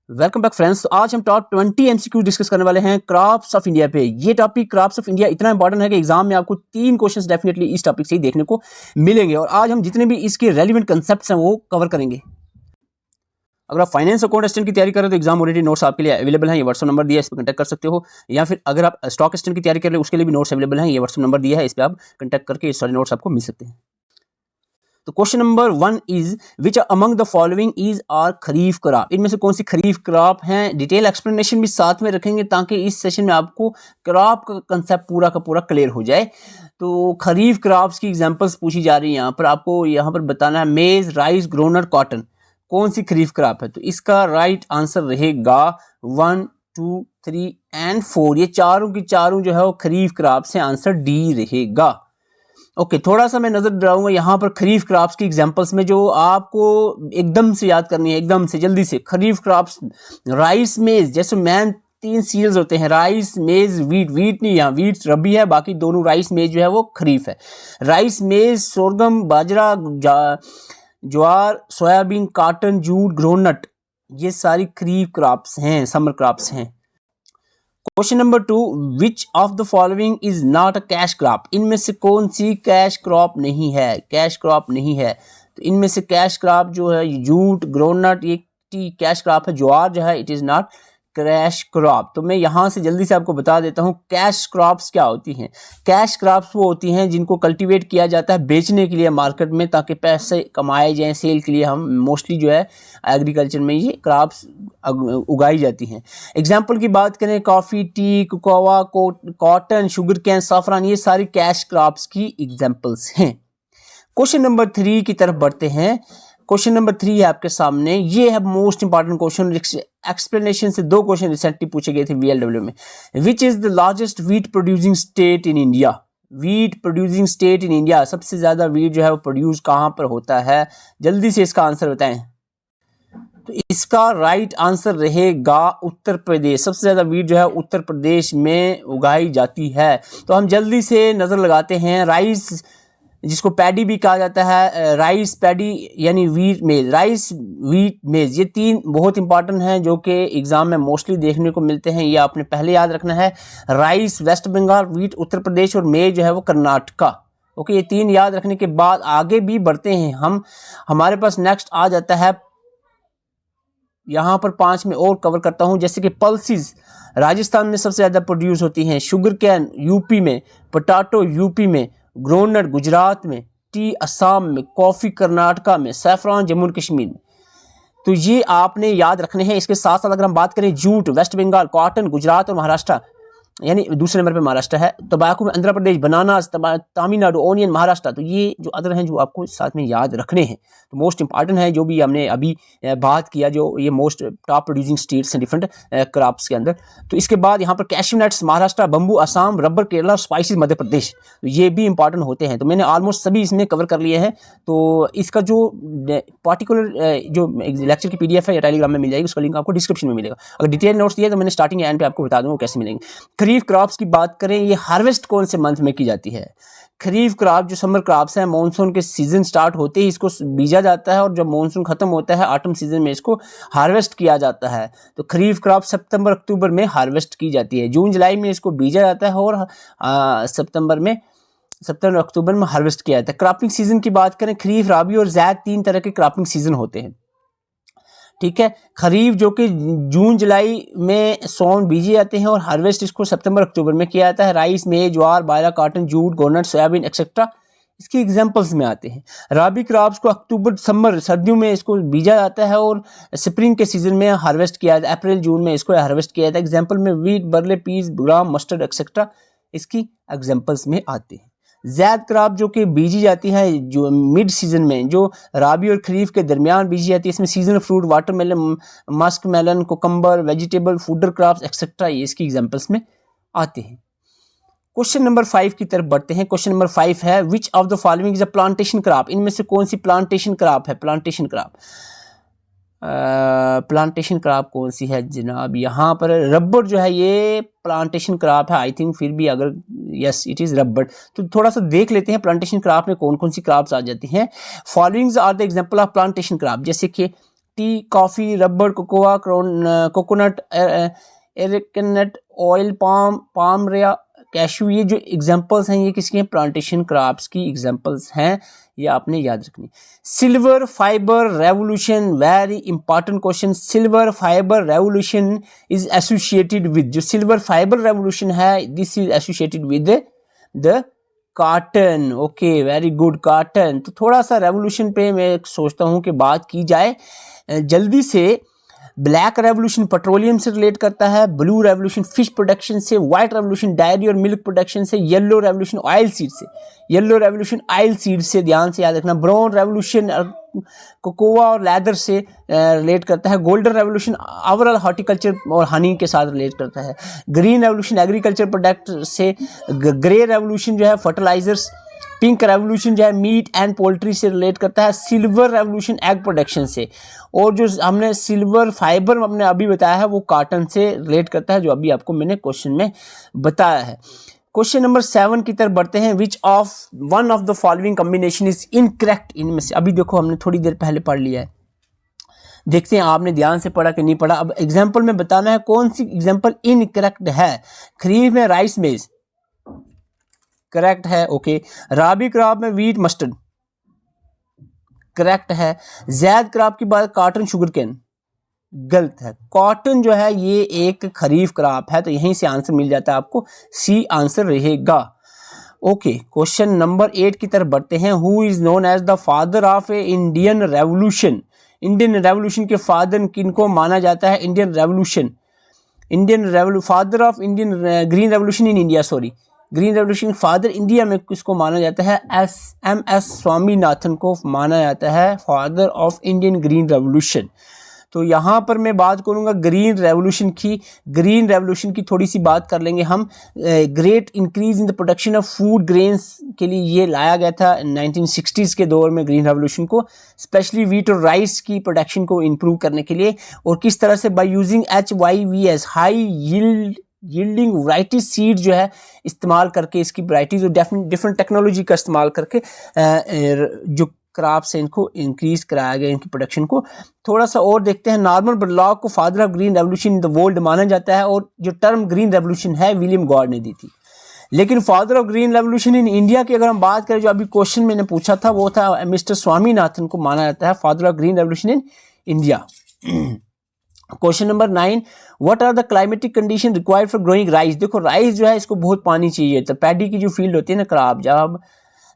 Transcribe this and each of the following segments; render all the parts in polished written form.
Welcome back friends. तो आज हम टॉप 20 एमसीक्यू डिस्कस करने वाले हैं क्रॉप्स ऑफ इंडिया पे। ये टॉपिक क्रॉप्स ऑफ इंडिया इतना इंपॉर्टेंट है कि एग्जाम में आपको 3 क्वेश्चंस डेफिनेटली इस टॉपिक से ही देखने को मिलेंगे और आज हम जितने भी इसके रेलिवेंट कंसेप्ट्स हैं वो कवर करेंगे। अगर आप फाइनेंस अकाउंट असिस्टेंट की तैयारी करें तो एग्जाम ओरिएंटेड नोट्स आपके लिए अवेलेबल हैं। ये व्हाट्सएप नंबर दिया है, इस पर कॉन्टैक्ट कर सकते हो। या फिर अगर आप स्टॉक असिस्टेंट की तैयारी कर रहे हो उसके लिए भी नोट्स अवेलेबल हैं। ये व्हाट्सएप नंबर दिया है, इस पर आप कॉन्टैक्ट करके ये सारे नोट्स आपको मिल सकते हैं। तो question number 1 is which among the following is are kharif crop. इनमें से कौन सी खरीफ क्रॉप हैं। डिटेल एक्सप्लेनेशन भी साथ में रखेंगे ताकि इस सेशन में आपको क्रॉप का कंसेप्ट पूरा का पूरा क्लियर हो जाए। तो खरीफ क्रॉप्स की एग्जांपल्स पूछी जा रही हैं यहाँ पर। आपको यहाँ पर बताना है मेज, राइस, ग्रोनट, कॉटन कौन सी खरीफ क्रॉप है। तो इसका राइट आंसर रहेगा 1, 2, 3 एंड 4। ये चारों की चारों जो है वो खरीफ क्रॉप से, आंसर डी रहेगा। ओके, थोड़ा सा मैं नजर डालूंगा यहाँ पर खरीफ क्रॉप्स की एग्जांपल्स में जो आपको एकदम से याद करनी है, एकदम से जल्दी से। खरीफ क्रॉप्स राइस, मेज, जैसे मैन 3 सीरियल्स होते हैं, राइस, मेज, वीट। वीट नहीं, यहाँ वीट रबी है, बाकी दोनों राइस, मेज जो है वो खरीफ है। राइस, मेज, सोरगम, बाजरा, ज्वार, सोयाबीन, कॉटन, जूट, ग्राउंडनट, ये सारी खरीफ क्रॉप्स हैं, समर क्रॉप्स हैं। Question number 2, which of the following is not a cash crop. इनमें से कौन सी कैश क्रॉप नहीं है, कैश क्रॉप नहीं है। तो इनमें से कैश क्रॉप जो है जूट, ग्राउंडनट, ये कैश क्रॉप है। ज्वार जो है it is not cash crop. तो मैं यहाँ से जल्दी से आपको बता देता हूँ कैश क्रॉप्स क्या होती हैं। कैश क्रॉप्स वो होती हैं जिनको कल्टीवेट किया जाता है बेचने के लिए मार्केट में, ताकि पैसे कमाए जाएं सेल के लिए। हम मोस्टली जो है एग्रीकल्चर में ये क्रॉप्स उगाई जाती हैं। एग्जाम्पल की बात करें, coffee, T, cocoa, cotton, sugar cane, saffron, ये सारी कैश क्रॉप्स की एग्जाम्पल्स हैं। क्वेश्चन नंबर 3 की तरफ बढ़ते हैं। क्वेश्चन नंबर 3 है आपके सामने। ये है मोस्ट इंपॉर्टेंट क्वेश्चन। एक्सप्लेनेशन से 2 क्वेश्चन रिसेंटली पूछे गए थे VLW में। Which is the largest wheat producing state in India. Wheat producing state in India, सबसे ज्यादा वीट जो है वो प्रोड्यूस कहाँ पर होता है। जल्दी से इसका आंसर बताएं। तो इसका राइट आंसर रहेगा उत्तर प्रदेश। सबसे ज्यादा वीट जो है उत्तर प्रदेश में उगाई जाती है। तो हम जल्दी से नजर लगाते हैं। राइस, जिसको पैडी भी कहा जाता है, राइस, पैडी यानी वीट, मेज। राइस, वीट, मेज, ये 3 बहुत इंपॉर्टेंट हैं जो कि एग्जाम में मोस्टली देखने को मिलते हैं। ये आपने पहले याद रखना है। Rice waste Bengal, wheat Uttar Pradesh और मेज जो है वो कर्नाटका। ओके, ये 3 याद रखने के बाद आगे भी बढ़ते हैं हम। हमारे पास नेक्स्ट आ जाता है, यहाँ पर 5 में और कवर करता हूँ। जैसे कि पल्सिस राजस्थान में सबसे ज़्यादा प्रोड्यूस होती हैं, शुगर कैन यूपी में, पोटैटो यूपी में, ग्राउंडनट गुजरात में, टी असम में, कॉफ़ी कर्नाटका में, सैफरन जम्मू और कश्मीर में। तो ये आपने याद रखने हैं। इसके साथ साथ अगर हम बात करें, जूट वेस्ट बंगाल, कॉटन गुजरात और महाराष्ट्र, यानी दूसरे नंबर पे महाराष्ट्र है। तंबाकू में आंध्र प्रदेश, बनाना तमिलनाडु, ओनियन महाराष्ट्र। तो ये जो अदर हैं जो आपको साथ में याद रखने हैं। तो मोस्ट इंपॉर्टेंट है जो भी हमने अभी बात किया, जो ये मोस्ट टॉप प्रोड्यूसिंग स्टेट्स हैं डिफरेंट क्रॉप्स के अंदर। तो इसके बाद यहाँ पर cashew nuts Maharashtra, bamboo Assam, rubber Kerala, spices Madhya Pradesh, तो ये भी इंपॉर्टेंट होते हैं। तो मैंने ऑलमोस्ट सभी इसमें कवर कर लिए हैं। तो इसका जो पार्टिकुलर जो लेक्चर की PDF है या टेलीग्राम में मिल जाएगी, उसका लिंक आपको डिस्क्रिप्शन में मिलेगा। अगर डिटेल नोट्स दिए तो मैंने स्टार्टिंग एंड पे आपको बता दूंगा कैसे मिलेंगे। खरीफ क्रॉप्स की बात करें, ये हार्वेस्ट कौन से मंथ में की जाती है। खरीफ क्रॉप जो समर क्रॉप्स हैं, मॉनसून के सीजन स्टार्ट होते ही इसको बीजा जाता है और जब मॉनसून खत्म होता है ऑटम सीजन में इसको हार्वेस्ट किया जाता है। तो खरीफ क्रॉप सितंबर अक्टूबर में हार्वेस्ट की जाती है। जून जुलाई में इसको बीजा जाता है और सितंबर अक्टूबर में हार्वेस्ट किया जाता है। क्रॉपिंग सीजन की बात करें, खरीफ, राबी और ज़ैद 3 तरह के क्रॉपिंग सीजन होते हैं। ठीक है, खरीफ जो कि जून जुलाई में सोन बीजे जाते हैं और हार्वेस्ट इसको सितंबर अक्टूबर में किया जाता है। Rice, maize, jowar, bajra, cotton, jute, groundnut, soybean etcetera इसकी एग्जांपल्स में आते हैं। राबी क्रॉप्स को अक्टूबर दिसंबर सर्दियों में इसको बीजा जाता है और स्प्रिंग के सीजन में हार्वेस्ट किया जाता है। अप्रैल जून में इसको हार्वेस्ट किया जाता है। एग्जाम्पल में वीट, बरले, पीस, ग्राम, मस्टर्ड एक्सेट्रा इसकी एग्जाम्पल्स में आते हैं। ज़ैद क्रॉप जो कि बीजी जाती है जो मिड सीजन में, जो राबी और खरीफ के दरमियान बीजी जाती है। इसमें seasonal fruit, watermelon, musk melon, cucumber, vegetable, fodder crops etcetera ये इसकी एग्जांपल्स में आते हैं। क्वेश्चन नंबर 5 की तरफ बढ़ते हैं। क्वेश्चन नंबर 5 है which of the following is a plantation crop. इनमें से कौन सी प्लांटेशन क्रॉप है। प्लांटेशन क्रॉप, प्लांटेशन क्रॉप कौन सी है जनाब। यहाँ पर रबर जो है ये प्लांटेशन क्रॉप है आई थिंक। फिर भी अगर यस इट इज़ रबर, तो थोड़ा सा देख लेते हैं प्लांटेशन क्रॉप में कौन कौन सी क्रॉप्स आ जाती हैं। Followings are the example of plantation crop, जैसे कि tea, coffee, rubber, cocoa, coconut, arecanut oil, palm रेया, कैशू, ये जो एग्जांपल्स हैं ये किसके हैं? प्लांटेशन क्रॉप्स की एग्जांपल्स हैं, ये आपने याद रखनी। Silver fibre revolution, very important question. Silver fibre revolution is associated with, जो सिल्वर फाइबर रेवोल्यूशन है this is associated with the cotton. Okay, very good, cotton. तो थोड़ा सा रेवोल्यूशन पे मैं सोचता हूँ कि बात की जाए जल्दी से। ब्लैक रेवोल्यूशन पेट्रोलियम से रिलेट करता है, ब्लू रेवोल्यूशन फिश प्रोडक्शन से, व्हाइट रेवोल्यूशन डायरी और मिल्क प्रोडक्शन से, येलो रेवोल्यूशन ऑयल सीड से, येलो रेवोल्यूशन ऑयल सीड से, ध्यान से याद रखना। ब्राउन रेवोल्यूशन कोकोआ और लेदर से रिलेट करता है। गोल्डन रेवोल्यूशन ओवरऑल हॉर्टिकल्चर और हनी के साथ रिलेट करता है। ग्रीन रेवोल्यूशन एग्रीकल्चर प्रोडक्ट से, ग्रे रेवोल्यूशन जो है फर्टिलाइजर्स, पिंक रेवोल्यूशन जो है मीट एंड पोल्ट्री से रिलेट करता है, सिल्वर रेवोल्यूशन एग प्रोडक्शन से, और जो हमने सिल्वर फाइबर हमने अभी बताया है वो कॉटन से रिलेट करता है, जो अभी आपको मैंने क्वेश्चन में बताया है। क्वेश्चन नंबर 7 की तरफ बढ़ते हैं। Which of one of the following combination is incorrect, इनमें से, अभी देखो हमने थोड़ी देर पहले पढ़ लिया है, देखते हैं आपने ध्यान से पढ़ा कि नहीं पढ़ा। अब एग्जाम्पल में बताना है कौन सी एग्जाम्पल इनकरेक्ट है। खरीफ में राइस मेज करेक्ट है, ओके। राबी क्रॉप में वीट मस्टर्ड करेक्ट है। जैद क्रॉप की बात कॉटन शुगर केन गलत है। कॉटन जो है ये एक खरीफ क्रॉप है, तो यहीं से आंसर मिल जाता है आपको, सी आंसर रहेगा। ओके, क्वेश्चन नंबर 8 की तरफ बढ़ते हैं। Who is known as the father of a Indian revolution, Indian revolution के फादर किनको माना जाता है? Indian revolution, father of Indian green revolution in India, sorry, green revolution father India में किसको माना जाता है? एम एस स्वामीनाथन को माना जाता है father of Indian green revolution. तो यहाँ पर मैं बात करूँगा ग्रीन रेवोल्यूशन की। ग्रीन रेवोल्यूशन की थोड़ी सी बात कर लेंगे हम। Great increase in the production of food grains के लिए ये लाया गया था 1960s के दौर में ग्रीन रेवोल्यूशन को, स्पेशली वीट और राइस की प्रोडक्शन को इम्प्रूव करने के लिए। और किस तरह से? By using HYVS high yielding variety seed जो है इस्तेमाल करके, इसकी वैरायटीज और डिफरेंट टेक्नोलॉजी का इस्तेमाल करके जो क्रॉप से इनको इंक्रीज कराया गया, इनकी प्रोडक्शन को। थोड़ा सा और देखते हैं। नॉर्मन बोरलॉग को father of green revolution in the world माना जाता है, और जो टर्म ग्रीन रेवोल्यूशन है विलियम गॉड ने दी थी। लेकिन father of green revolution in India की अगर हम बात करें, जो अभी क्वेश्चन मैंने पूछा था वो था मिस्टर स्वामीनाथन को माना जाता है father of green revolution in India. Question number 9, what are the climatic condition required for growing rice. देखो राइस जो है इसको बहुत पानी चाहिए, तो पैडी की जो फील्ड होती है ना क्रॉप, जब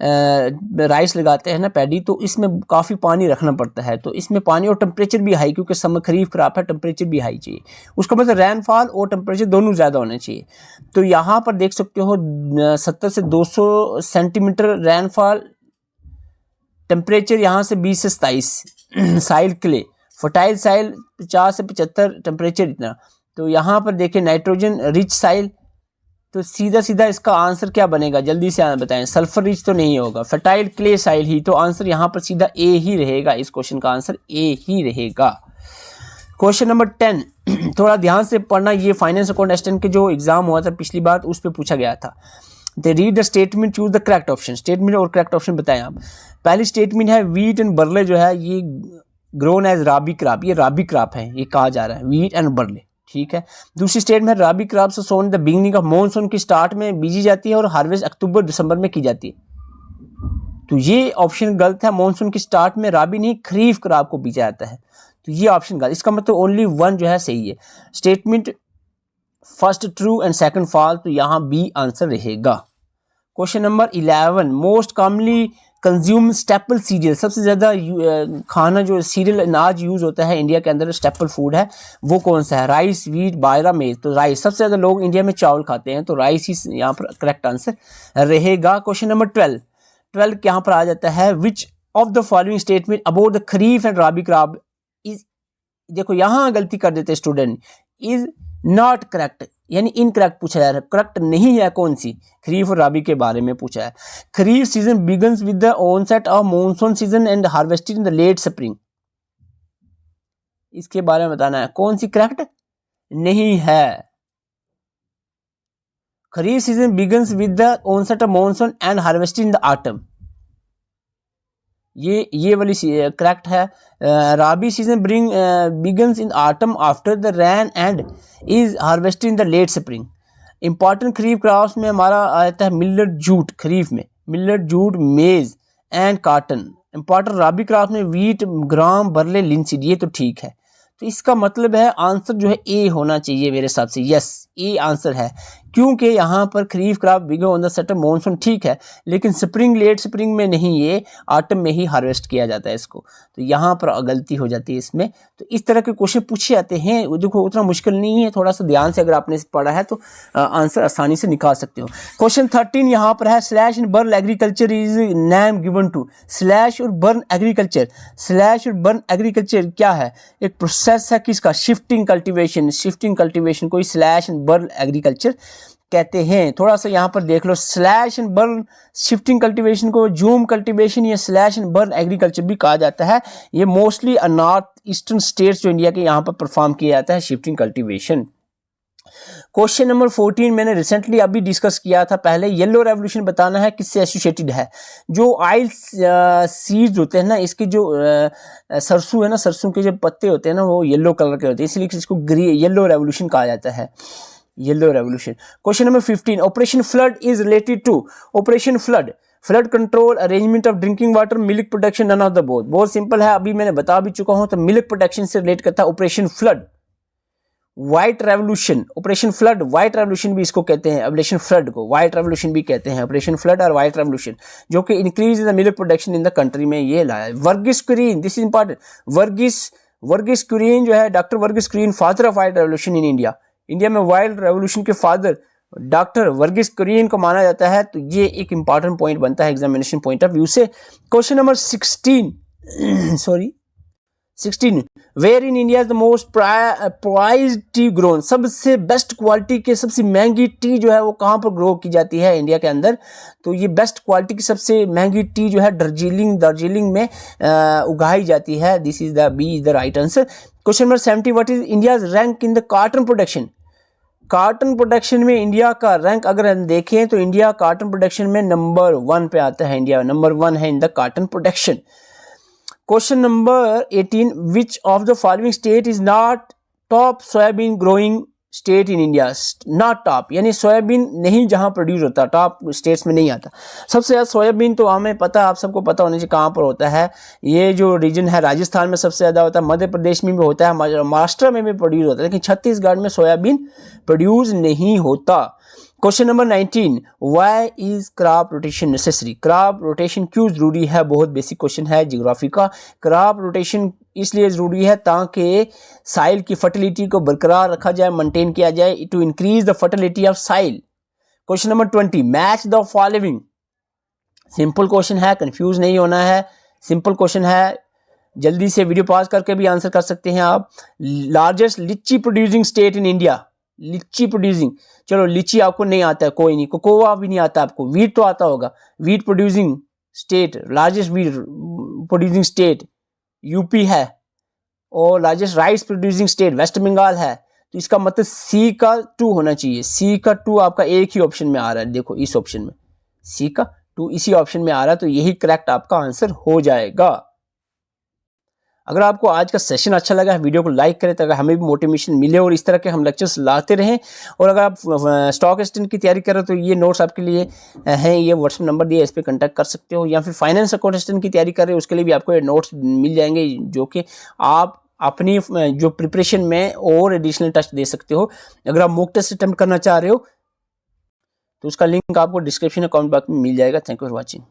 राइस लगाते हैं ना पैडी, तो इसमें काफ़ी पानी रखना पड़ता है। तो इसमें पानी और टेम्परेचर भी हाई, क्योंकि समर खरीफ क्रॉप है, टेम्परेचर भी हाई चाहिए। उसका मतलब रेनफॉल और टेम्परेचर दोनों ज़्यादा होने चाहिए। तो यहाँ पर देख सकते हो 70 से 200 सेंटीमीटर रेनफॉल, टेम्परेचर यहाँ से 20 से 27, साइल क्ले, फर्टाइल साइल 50 से 75 टेम्परेचर इतना। तो यहाँ पर देखें नाइट्रोजन रिच साइल, तो सीधा सीधा इसका आंसर क्या बनेगा? जल्दी से बताएं। सल्फर रिच तो नहीं होगा, फर्टाइल क्ले साइल ही, तो आंसर यहाँ पर सीधा ए ही रहेगा। इस क्वेश्चन का आंसर ए ही रहेगा। क्वेश्चन नंबर 10 थोड़ा ध्यान से पढ़ना, ये फाइनेंस अकाउंट असिस्टेंट के जो एग्जाम हुआ था पिछली बार उस पर पूछा गया था। They read the statement, choose the correct option. Statement और करेक्ट ऑप्शन बताएं आप। पहली स्टेटमेंट है वीट एंड बर्ले जो है ये ग्रोन एज राबी क्रॉप, ये राबी क्रॉप है, ये कहा जा रहा है वीट एंड बर्ले, ठीक है। दूसरी स्टेटमेंट है राबी क्रॉप से सोन द बिगनिंग ऑफ मॉनसून की स्टार्ट में बीजी जाती है और हार्वेस्ट अक्टूबर दिसंबर में की जाती है। तो ये ऑप्शन गलत है, मॉनसून की स्टार्ट में राबी नहीं खरीफ क्रॉप को बीजा जाता है, तो ये ऑप्शन गलत। इसका मतलब ओनली वन जो है सही है। Statement first true and second false, तो यहाँ बी आंसर रहेगा। Question number 11 most commonly consume staple cereal, सबसे ज़्यादा खाना जो सीरियल अनाज यूज़ होता है इंडिया के अंदर, स्टेपल फूड है, वो कौन सा है? राइस, वीट, बाजरा, मेज। तो राइस, सबसे ज़्यादा लोग इंडिया में चावल खाते हैं, तो राइस ही यहाँ पर करेक्ट आंसर रहेगा। क्वेश्चन नंबर 12 यहाँ पर आ जाता है which of the following statement about the kharif and rabi crop is, देखो यहाँ गलती कर देते स्टूडेंट, इज नॉट करेक्ट, यानी इनकरेक्ट पूछा जा रहा है, करेक्ट नहीं है। कौन सी? खरीफ और राबी के बारे में पूछा है। Kharif season begins with the onset of monsoon season and harvested in the late spring, इसके बारे में बताना है। कौन सी करेक्ट नहीं है? Kharif season begins with the onset of monsoon and harvested in the autumn, ये वाली करेक्ट है। Rabi season begins in autumn after the rain and is harvested in the late spring. Important kharif crops में हमारा आता है मिलेट, जूट खरीफ में, millet, jute, maize and cotton. Important rabi crop में wheat, gram, barley, linseed. ये तो ठीक है। तो इसका मतलब है आंसर जो है ए होना चाहिए मेरे हिसाब से। यस, ए आंसर है, क्योंकि यहाँ पर kharif crop begin on the autumn monsoon ठीक है, लेकिन स्प्रिंग, लेट स्प्रिंग में नहीं, ये ऑटम में ही हार्वेस्ट किया जाता है इसको। तो यहाँ पर गलती हो जाती है इसमें। तो इस तरह के क्वेश्चन पूछे जाते हैं, वो देखो उतना मुश्किल नहीं है, थोड़ा सा ध्यान से अगर आपने पढ़ा है तो आंसर आसानी से निकाल सकते हो। क्वेश्चन 13 यहाँ पर है, slash and burn agriculture is name given to. Slash और बर्न एग्रीकल्चर, स्लैश और बर्न एग्रीकल्चर क्या है? एक प्रोसेस है किसका? Shifting cultivation. शिफ्टिंग कल्टीवेशन को स्लैश एंड बर्न एग्रीकल्चर कहते हैं। थोड़ा सा यहाँ पर देख लो, slash and burn shifting cultivation को जूम कल्टीवेशन या स्लैश एंड बर्न एग्रीकल्चर भी कहा जाता है। ये मोस्टली नॉर्थ ईस्टर्न स्टेट्स जो इंडिया के यहाँ पर परफॉर्म किया जाता है शिफ्टिंग कल्टीवेशन। क्वेश्चन नंबर 14 मैंने रिसेंटली अभी डिस्कस किया था पहले। येलो रेवोल्यूशन बताना है किससे एसोसिएटेड है। जो ऑयल सीड्स होते हैं ना, इसके जो सरसों है ना, सरसों के जो पत्ते होते हैं ना, वो येलो कलर के होते हैं, इसलिए इसको येलो रेवोल्यूशन कहा जाता है, yellow revolution. Question number 15, operation flood is related to. Operation flood, flood control, arrangement of drinking water, milk production, none of the both. बहुत सिंपल है, अभी मैंने बता भी चुका हूं। तो मिल्क प्रोडक्शन से रिलेट करता है operation flood. White revolution, operation flood, white revolution भी इसको कहते हैं, ऑपरेशन फ्लड को व्हाइट रेवोल्यूशन भी कहते हैं, ऑपरेशन फ्लड और व्हाइट रेवोल्यूशन, जो कि increase the milk production in the country में ये लाया। Varghese Kurien, this is important, Varghese Kurien जो है, doctor Varghese Kurien, father of white revolution in India. India में वाइल्ड रेवोल्यूशन के फादर डॉक्टर वर्गीस कुरियन को माना जाता है। तो ये एक इंपॉर्टेंट पॉइंट बनता है एग्जामिनेशन पॉइंट ऑफ व्यू से। Question number 16 where in India is the most prized tea grown. सबसे बेस्ट क्वालिटी के, सबसे महंगी टी जो है वो कहाँ पर ग्रो की जाती है इंडिया के अंदर? तो ये बेस्ट क्वालिटी की सबसे महंगी टी जो है दार्जिलिंग में उगाई जाती है। This is the B is the right answer. Question number 70, what is India's rank in the cotton production. Cotton production में इंडिया का रैंक अगर हम देखें तो इंडिया कॉटन प्रोडक्शन में नंबर 1 पे आता है। इंडिया नंबर 1 है in the cotton production. Question number 18, which of the following state is not top soybean growing state in India. Not top यानी सोयाबीन नहीं जहां प्रोड्यूस होता, टॉप स्टेट्स में नहीं आता। सबसे ज़्यादा सोयाबीन तो हमें पता, आप सबको पता होने चाहिए कहाँ पर होता है। ये जो रीजन है राजस्थान में सबसे ज़्यादा होता है, मध्य प्रदेश में भी होता है, महाराष्ट्र में भी प्रोड्यूस होता है, लेकिन छत्तीसगढ़ में सोयाबीन प्रोड्यूस नहीं होता। Question number 19, why is crop rotation necessary. Crop rotation क्यों जरूरी है? बहुत बेसिक क्वेश्चन है जियोग्राफी का। क्रॉप रोटेशन इसलिए जरूरी है ताकि साइल की फर्टिलिटी को बरकरार रखा जाए, मेंटेन किया जाए, to increase the fertility of soil. Question number 20, match the following. Simple question है, कंफ्यूज नहीं होना है, सिंपल क्वेश्चन है, जल्दी से वीडियो पॉज करके भी आंसर कर सकते हैं आप। लार्जेस्ट लीची प्रोड्यूसिंग स्टेट इन इंडिया। लीची प्रोड्यूसिंग, चलो लीची आपको नहीं आता है, कोई नहीं, कोकोआ भी नहीं आता आपको, वीट तो आता होगा। Wheat producing state, largest wheat producing state UP है, और largest rice producing state West Bengal है। तो इसका मतलब सी का 2 होना चाहिए। सी का 2 आपका एक ही ऑप्शन में आ रहा है, देखो इस ऑप्शन में सी का 2 इसी ऑप्शन में आ रहा है, तो यही करेक्ट आपका आंसर हो जाएगा। अगर आपको आज का सेशन अच्छा लगा है, वीडियो को लाइक करें ताकि हमें भी मोटिवेशन मिले और इस तरह के हम लेक्चर्स लाते रहें। और अगर आप स्टॉक एक्सचेंज की तैयारी कर रहे हो तो ये नोट्स आपके लिए हैं, ये व्हाट्सएप नंबर दिया है, इस पर कांटेक्ट कर सकते हो। या फिर फाइनेंस अकाउंट एक्सचेंज की तैयारी कर रहे हो उसके लिए भी आपको ये नोट्स मिल जाएंगे, जो कि आप अपनी जो प्रिपरेशन में और एडिशनल टच दे सकते हो। अगर आप मॉक टेस्ट अटेम्प्ट करना चाह रहे हो तो उसका लिंक आपको डिस्क्रिप्शन और कमेंट बॉक्स में मिल जाएगा। Thank you for watching.